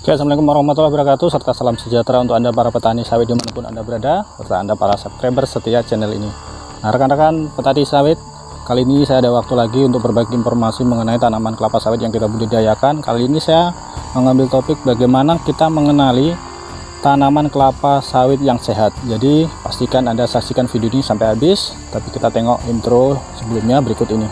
Oke, assalamualaikum warahmatullahi wabarakatuh, serta salam sejahtera untuk Anda para petani sawit dimanapun Anda berada, serta Anda para subscriber setia channel ini. Nah, rekan-rekan petani sawit, kali ini saya ada waktu lagi untuk berbagi informasi mengenai tanaman kelapa sawit yang kita budidayakan. Kali ini saya mengambil topik bagaimana kita mengenali tanaman kelapa sawit yang sehat. Jadi pastikan Anda saksikan video ini sampai habis, tapi kita tengok intro sebelumnya berikut ini.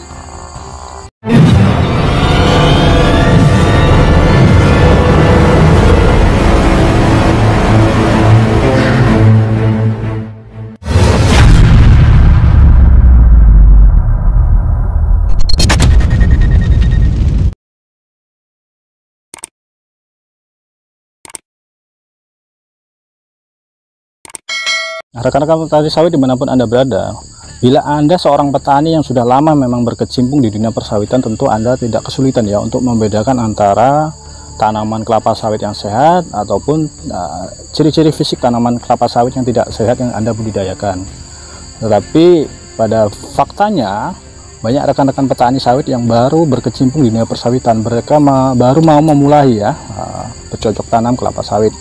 Nah, rekan-rekan petani sawit dimanapun Anda berada, bila Anda seorang petani yang sudah lama memang berkecimpung di dunia persawitan, tentu Anda tidak kesulitan ya untuk membedakan antara tanaman kelapa sawit yang sehat ataupun ciri-ciri fisik tanaman kelapa sawit yang tidak sehat yang Anda budidayakan. Tetapi pada faktanya banyak rekan-rekan petani sawit yang baru berkecimpung di dunia persawitan, mereka baru mau memulai ya bercocok tanam kelapa sawit.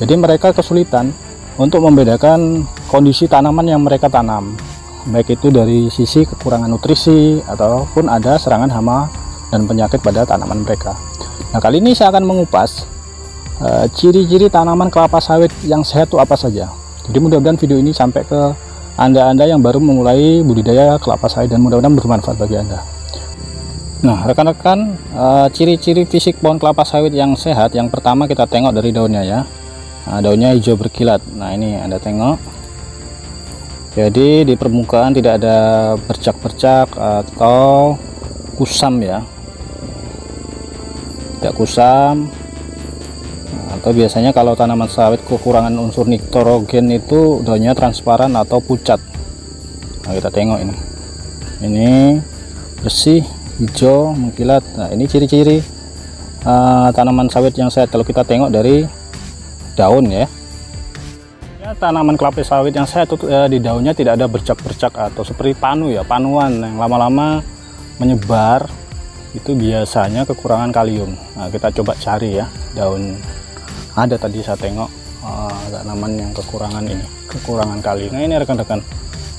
Jadi mereka kesulitan untuk membedakan kondisi tanaman yang mereka tanam, baik itu dari sisi kekurangan nutrisi ataupun ada serangan hama dan penyakit pada tanaman mereka. Nah, kali ini saya akan mengupas ciri-ciri tanaman kelapa sawit yang sehat itu apa saja. Jadi mudah-mudahan video ini sampai ke Anda yang baru memulai budidaya kelapa sawit dan mudah-mudahan bermanfaat bagi Anda. Nah, rekan-rekan, ciri-ciri fisik pohon kelapa sawit yang sehat, yang pertama kita tengok dari daunnya ya. Nah, daunnya hijau berkilat. Nah, ini Anda tengok, jadi di permukaan tidak ada bercak-bercak atau kusam ya, tidak kusam. Nah, atau biasanya kalau tanaman sawit kekurangan unsur nitrogen itu daunnya transparan atau pucat. Nah, kita tengok ini bersih, hijau, mengkilat. Nah, ini ciri-ciri tanaman sawit yang sehat kalau kita tengok dari daun ya. Tanaman kelapa sawit yang sehat itu di daunnya tidak ada bercak-bercak atau seperti panu ya, panuan yang lama-lama menyebar, itu biasanya kekurangan kalium. Nah, kita coba cari ya daun, ada tadi saya tengok tanaman yang kekurangan kalium. Nah, ini rekan-rekan,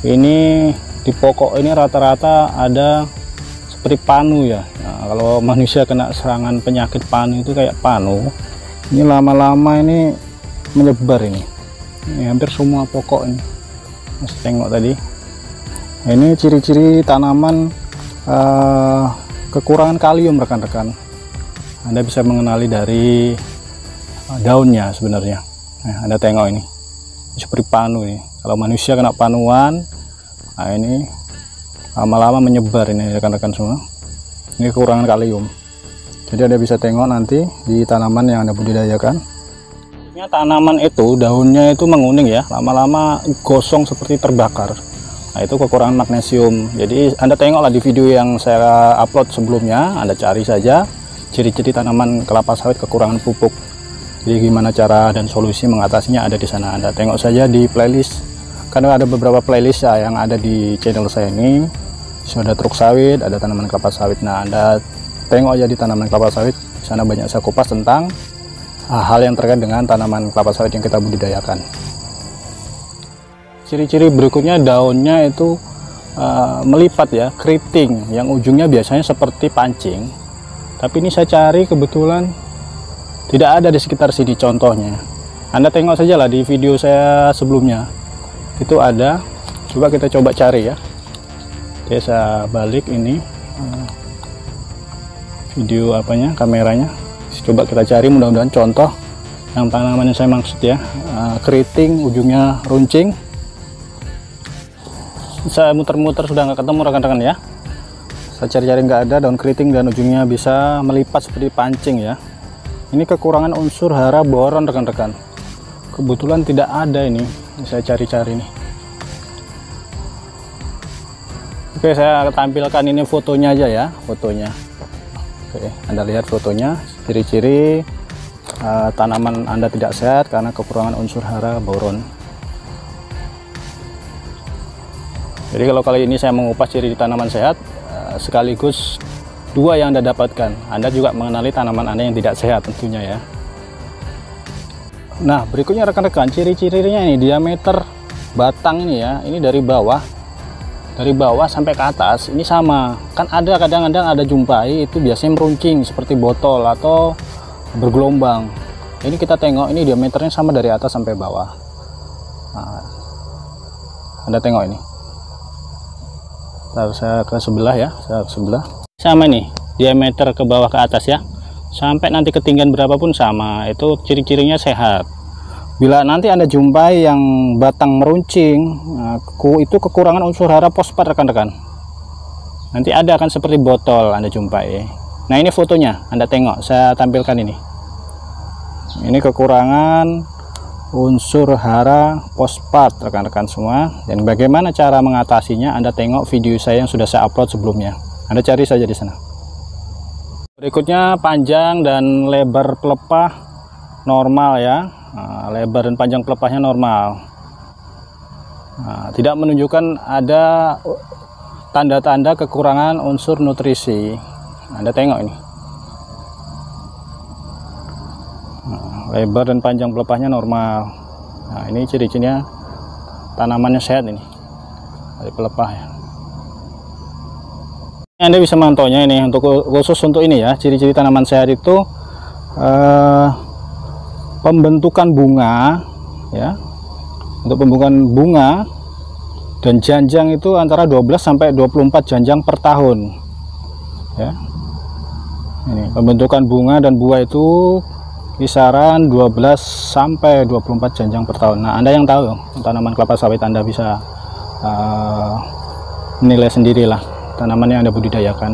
ini di pokok ini rata-rata ada seperti panu ya. Nah, kalau manusia kena serangan penyakit panu itu kayak panu, ini lama-lama ini menyebar ini hampir semua pokok ini. Masih tengok tadi, ini ciri-ciri tanaman kekurangan kalium rekan-rekan. Anda bisa mengenali dari daunnya sebenarnya. Nah, Anda tengok ini seperti panu ini. Kalau manusia kena panuan, nah ini lama-lama menyebar ini rekan-rekan semua. Ini kekurangan kalium. Jadi Anda bisa tengok nanti di tanaman yang Anda budidayakan. Tanaman itu daunnya itu menguning ya, lama-lama gosong seperti terbakar. Nah, itu kekurangan magnesium. Jadi Anda tengoklah di video yang saya upload sebelumnya, Anda cari saja ciri-ciri tanaman kelapa sawit kekurangan pupuk. Jadi gimana cara dan solusi mengatasinya ada di sana. Anda tengok saja di playlist, karena ada beberapa playlist ya yang ada di channel saya ini. Sudah truk sawit, ada tanaman kelapa sawit. Nah, Anda tengok aja di tanaman kelapa sawit, di sana banyak saya kupas tentang hal yang terkait dengan tanaman kelapa sawit yang kita budidayakan. Ciri-ciri berikutnya, daunnya itu melipat ya, keriting, yang ujungnya biasanya seperti pancing. Tapi ini saya cari kebetulan tidak ada di sekitar sini contohnya. Anda tengok saja lah di video saya sebelumnya, itu ada. Coba kita coba cari ya. Oke, saya balik ini video kameranya. Coba kita cari, mudah-mudahan contoh yang tanaman yang saya maksud ya, keriting, ujungnya runcing. Saya muter-muter sudah nggak ketemu rekan-rekan ya. Saya cari-cari nggak ada daun keriting dan ujungnya bisa melipat seperti pancing ya. Ini kekurangan unsur hara boron rekan-rekan. Kebetulan tidak ada ini saya cari-cari nih. Oke, saya tampilkan ini fotonya aja ya, fotonya. Oke, Anda lihat fotonya, ciri-ciri tanaman Anda tidak sehat karena kekurangan unsur hara boron. Jadi kalau kali ini saya mengupas ciri tanaman sehat, sekaligus dua yang Anda dapatkan. Anda juga mengenali tanaman Anda yang tidak sehat tentunya ya. Nah, berikutnya rekan-rekan, ciri-cirinya ini diameter batang ini ya, ini dari bawah sampai ke atas ini sama. Kan ada kadang-kadang ada jumpai itu biasanya meruncing seperti botol atau bergelombang. Ini kita tengok ini diameternya sama dari atas sampai bawah. Nah, Anda tengok ini. Saya ke sebelah ya, saya ke sebelah. Sama nih, diameter ke bawah ke atas ya. Sampai nanti ketinggian berapapun sama, itu ciri-cirinya sehat. Bila nanti Anda jumpai yang batang meruncing, itu kekurangan unsur hara fosfat rekan-rekan. Nanti ada akan seperti botol Anda jumpai. Nah, ini fotonya, Anda tengok, saya tampilkan ini. Ini kekurangan unsur hara fosfat rekan-rekan semua. Dan bagaimana cara mengatasinya, Anda tengok video saya yang sudah saya upload sebelumnya. Anda cari saja di sana. Berikutnya panjang dan lebar pelepah normal ya. Nah, lebar dan panjang pelepahnya normal. Nah, tidak menunjukkan ada tanda-tanda kekurangan unsur nutrisi. Anda tengok ini. Nah, lebar dan panjang pelepahnya normal. Nah, ini ciri-cirinya tanamannya sehat ini. Dari pelepah ya. Anda bisa memantaunya ini untuk khusus untuk ini ya, ciri-ciri tanaman sehat itu pembentukan bunga ya. Untuk pembentukan bunga dan janjang itu antara 12 sampai 24 janjang per tahun ya. Ini pembentukan bunga dan buah itu kisaran 12 sampai 24 janjang per tahun. Nah, Anda yang tahu tanaman kelapa sawit, Anda bisa menilai sendirilah tanaman yang Anda budidayakan.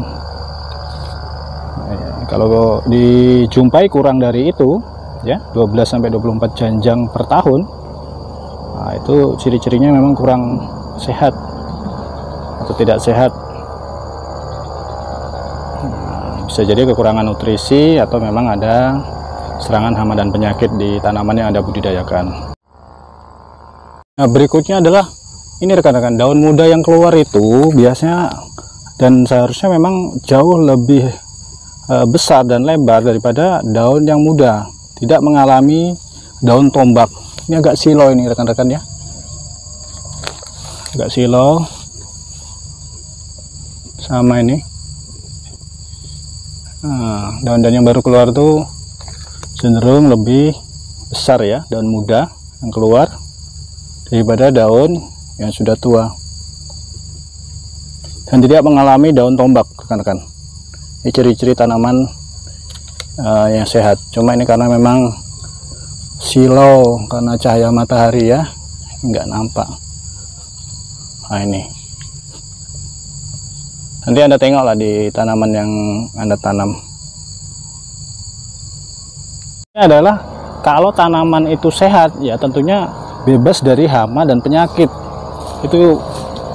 Nah, kalau dijumpai kurang dari itu ya, 12 sampai 24 janjang per tahun, nah, itu ciri-cirinya memang kurang sehat atau tidak sehat. Nah, bisa jadi kekurangan nutrisi atau memang ada serangan hama dan penyakit di tanaman yang Anda budidayakan. Nah, berikutnya adalah ini rekan-rekan, daun muda yang keluar itu biasanya dan seharusnya memang jauh lebih besar dan lebar daripada daun yang muda, tidak mengalami daun tombak. Ini agak silo ini rekan-rekan ya, agak silo sama ini. Nah, daun-daun yang baru keluar tuh cenderung lebih besar ya, daun muda yang keluar daripada daun yang sudah tua dan tidak mengalami daun tombak rekan-rekan. Ini ciri-ciri tanaman yang sehat. Cuma ini karena memang silau karena cahaya matahari ya, nggak nampak. Nah, ini nanti Anda tengoklah di tanaman yang Anda tanam. Ini adalah kalau tanaman itu sehat ya, tentunya bebas dari hama dan penyakit, itu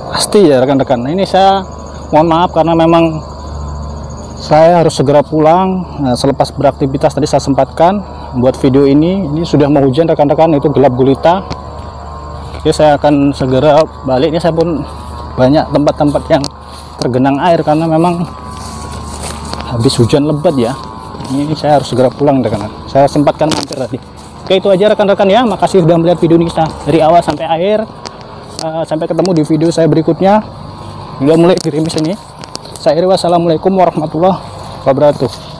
pasti ya rekan-rekan. Nah, ini saya mohon maaf karena memang saya harus segera pulang. Nah, selepas beraktivitas tadi saya sempatkan buat video ini. Ini sudah mau hujan rekan-rekan, itu gelap gulita. Oke, saya akan segera balik. Ini saya pun banyak tempat-tempat yang tergenang air karena memang habis hujan lebat ya. Ini saya harus segera pulang rekan-rekan. Saya sempatkan mampir tadi. Oke, itu aja rekan-rekan ya. Makasih sudah melihat video ini dari awal sampai akhir. Sampai ketemu di video saya berikutnya. Udah mulai gerimis ini. Saya Iri, wassalamualaikum warahmatullahi wabarakatuh.